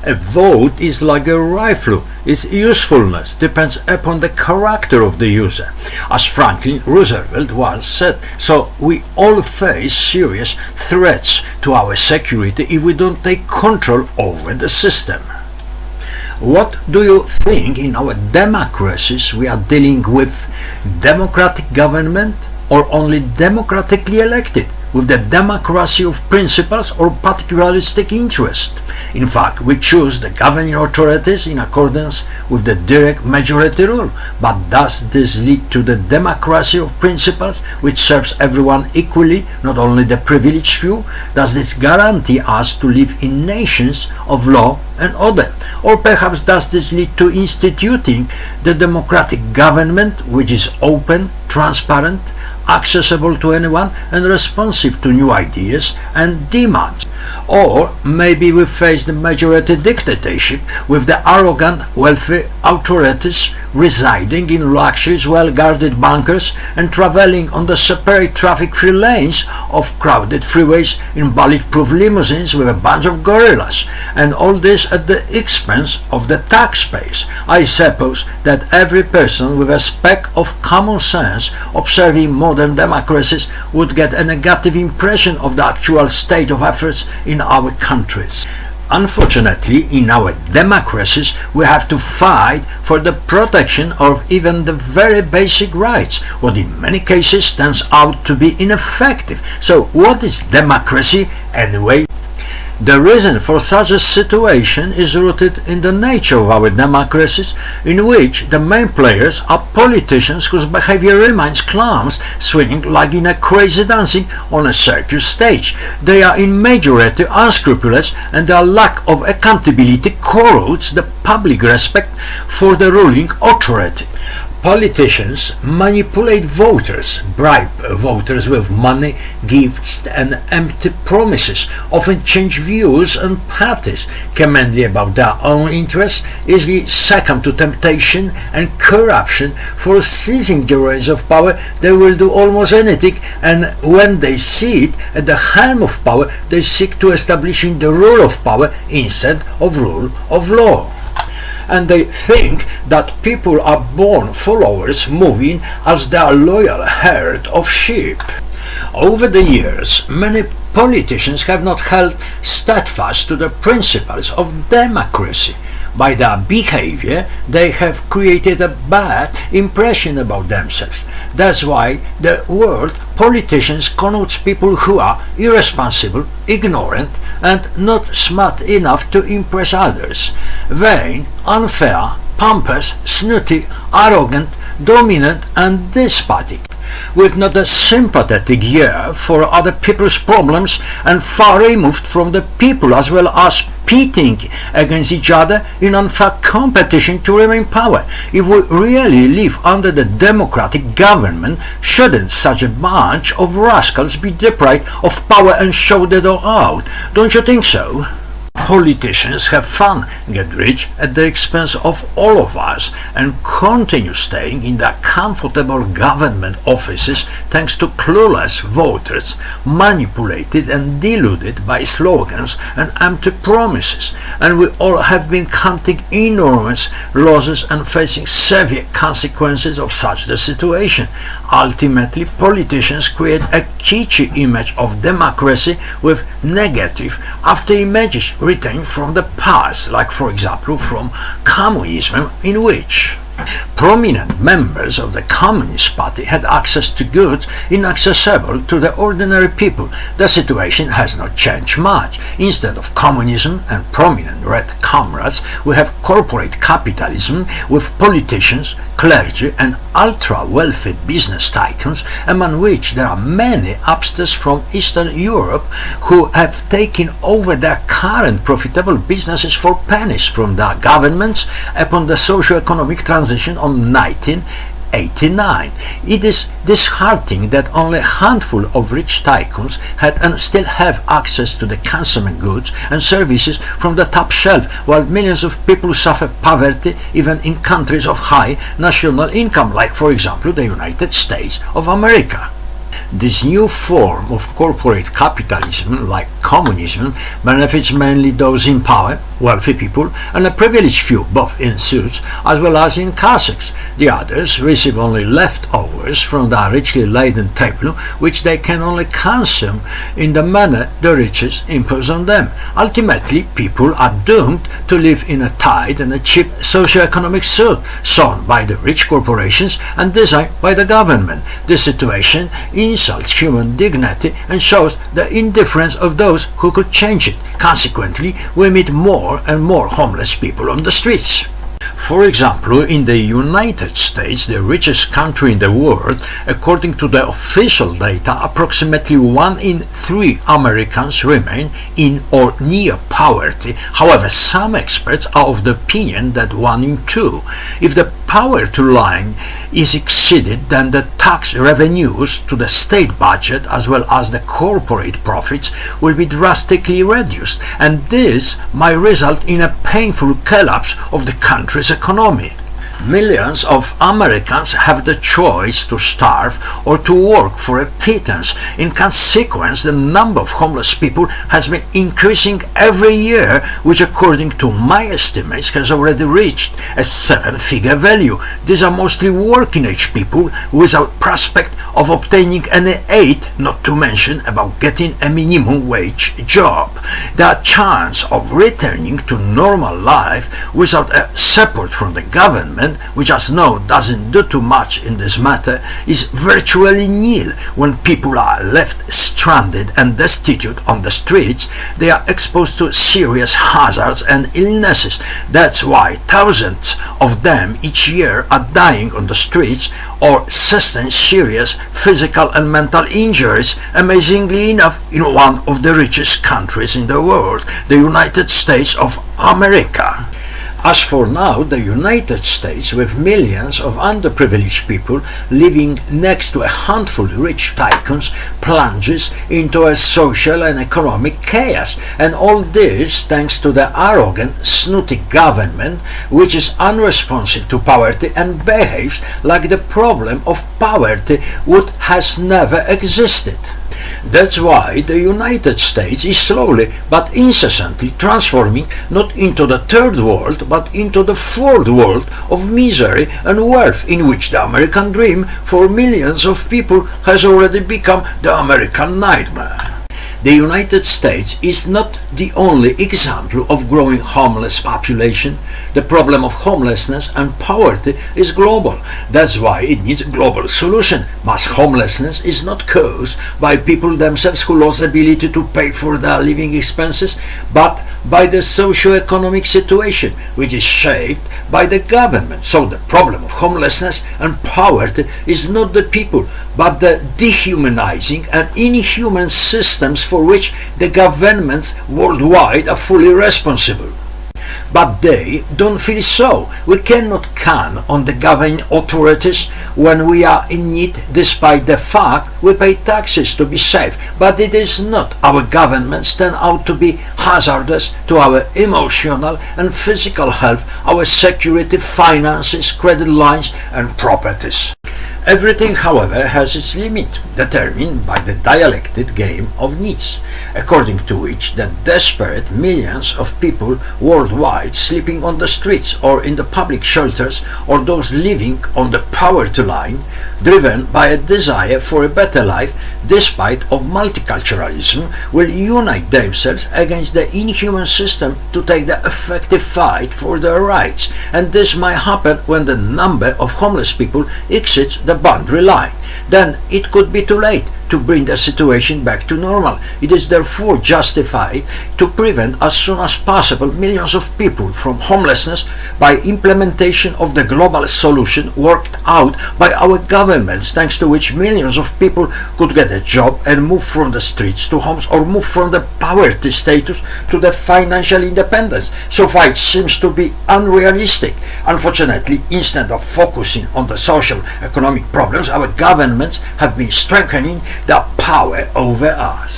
A vote is like a rifle. Its usefulness depends upon the character of the user. As Franklin Roosevelt once said, so we all face serious threats to our security if we don't take control over the system. What do you think in our democracies we are dealing with democratic government or only democratically elected, with the democracy of principles or particularistic interest? In fact, we choose the governing authorities in accordance with the direct majority rule. But does this lead to the democracy of principles, which serves everyone equally, not only the privileged few? Does this guarantee us to live in nations of law and order? Or perhaps does this lead to instituting the democratic government, which is open, transparent, accessible to anyone and responsive to new ideas and demands? Or maybe we face the majority dictatorship with the arrogant, wealthy authorities residing in luxurious, well-guarded bunkers and traveling on the separate traffic-free lanes of crowded freeways in bulletproof limousines with a bunch of gorillas, and all this at the expense of the taxpayers. I suppose that every person with a speck of common sense observing modern democracies would get a negative impression of the actual state of affairs in our countries. Unfortunately, in our democracies, we have to fight for the protection of even the very basic rights, what in many cases turns out to be ineffective. So what is democracy anyway? The reason for such a situation is rooted in the nature of our democracies, in which the main players are politicians whose behavior reminds clowns swinging like in a crazy dancing on a circus stage. They are in majority unscrupulous, and their lack of accountability corrodes the public respect for the ruling authority. Politicians manipulate voters, bribe voters with money, gifts and empty promises, often change views and parties, care mainly about their own interests, easily succumb to temptation and corruption. For seizing the reins of power, they will do almost anything, and when they see it at the helm of power, they seek to establishing the rule of power instead of rule of law. And they think that people are born followers, moving as their loyal herd of sheep. Over the years, many politicians have not held steadfast to the principles of democracy. By their behavior, they have created a bad impression about themselves. That's why the word politicians connotes people who are irresponsible, ignorant, and not smart enough to impress others. Vain, unfair, pompous, snooty, arrogant, dominant, and despotic, with not a sympathetic ear for other people's problems, and far removed from the people, as well as pitting against each other in unfair competition to remain in power. If we really live under the democratic government, shouldn't such a bunch of rascals be deprived of power and shout it all out? Don't you think so? Politicians have fun, get rich at the expense of all of us, and continue staying in their comfortable government offices thanks to clueless voters, manipulated and deluded by slogans and empty promises. And we all have been counting enormous losses and facing severe consequences of such the situation. Ultimately, politicians create a kitschy image of democracy with negative after images retained from the past, like for example from communism, in which prominent members of the Communist Party had access to goods inaccessible to the ordinary people. The situation has not changed much. Instead of communism and prominent red comrades, we have corporate capitalism with politicians, clergy and ultra-wealthy business tycoons, among which there are many upstarts from Eastern Europe who have taken over their current profitable businesses for pennies from their governments upon the socio-economic transition on 1989. It is disheartening that only a handful of rich tycoons had and still have access to the consumer goods and services from the top shelf, while millions of people suffer poverty even in countries of high national income, like for example the United States of America. This new form of corporate capitalism, like communism, benefits mainly those in power, wealthy people, and a privileged few, both in suits as well as in caskets. The others receive only leftovers from the richly laden table, which they can only consume in the manner the riches impose on them. Ultimately, people are doomed to live in a tight and a cheap socio-economic suit, sewn by the rich corporations and designed by the government. This situation insults human dignity and shows the indifference of those who could change it. Consequently, we meet more and more homeless people on the streets. For example, in the United States, the richest country in the world, according to the official data, approximately 1 in 3 Americans remain in or near poverty. However, some experts are of the opinion that 1 in 2. If the poverty line is exceeded, then the tax revenues to the state budget as well as the corporate profits will be drastically reduced, and this might result in a painful collapse of the country's economy. Millions of Americans have the choice to starve or to work for a pittance. In consequence, the number of homeless people has been increasing every year, which according to my estimates has already reached a 7-figure value. These are mostly working-age people without prospect of obtaining any aid, not to mention about getting a minimum wage job. Their chance of returning to normal life without a support from the government, which as know doesn't do too much in this matter, is virtually nil. When people are left stranded and destitute on the streets, they are exposed to serious hazards and illnesses. That's why thousands of them each year are dying on the streets or sustain serious physical and mental injuries. Amazingly enough, in one of the richest countries in the world, the United States of America. As for now, the United States, with millions of underprivileged people living next to a handful of rich tycoons, plunges into a social and economic chaos, and all this thanks to the arrogant, snooty government, which is unresponsive to poverty and behaves like the problem of poverty has never existed. That's why the United States is slowly but incessantly transforming not into the third world but into the fourth world of misery and wealth, in which the American dream for millions of people has already become the American nightmare. The United States is not the only example of growing homeless population. The problem of homelessness and poverty is global. That's why it needs a global solution. Mass homelessness is not caused by people themselves who lost the ability to pay for their living expenses, but by the socio-economic situation, which is shaped by the government. So the problem of homelessness and poverty is not the people, but the dehumanizing and inhuman systems for which the governments worldwide are fully responsible. But they don't feel so. We cannot count on the governing authorities when we are in need, despite the fact we pay taxes to be safe. But it is not. Our governments turn out to be hazardous to our emotional and physical health, our security, finances, credit lines and properties. Everything, however, has its limit, determined by the dialectic game of needs, according to which the desperate millions of people worldwide sleeping on the streets or in the public shelters, or those living on the poverty line, driven by a desire for a better life despite of multiculturalism, will unite themselves against the inhuman system to take the effective fight for their rights. And this might happen when the number of homeless people exceeds the boundary line. Then it could be too late to bring the situation back to normal. It is therefore justified to prevent as soon as possible millions of people from homelessness by implementation of the global solution worked out by our governments, thanks to which millions of people could get a job and move from the streets to homes, or move from the poverty status to the financial independence. So far it seems to be unrealistic. Unfortunately, instead of focusing on the social economic problems, our governments have been strengthening their power over us.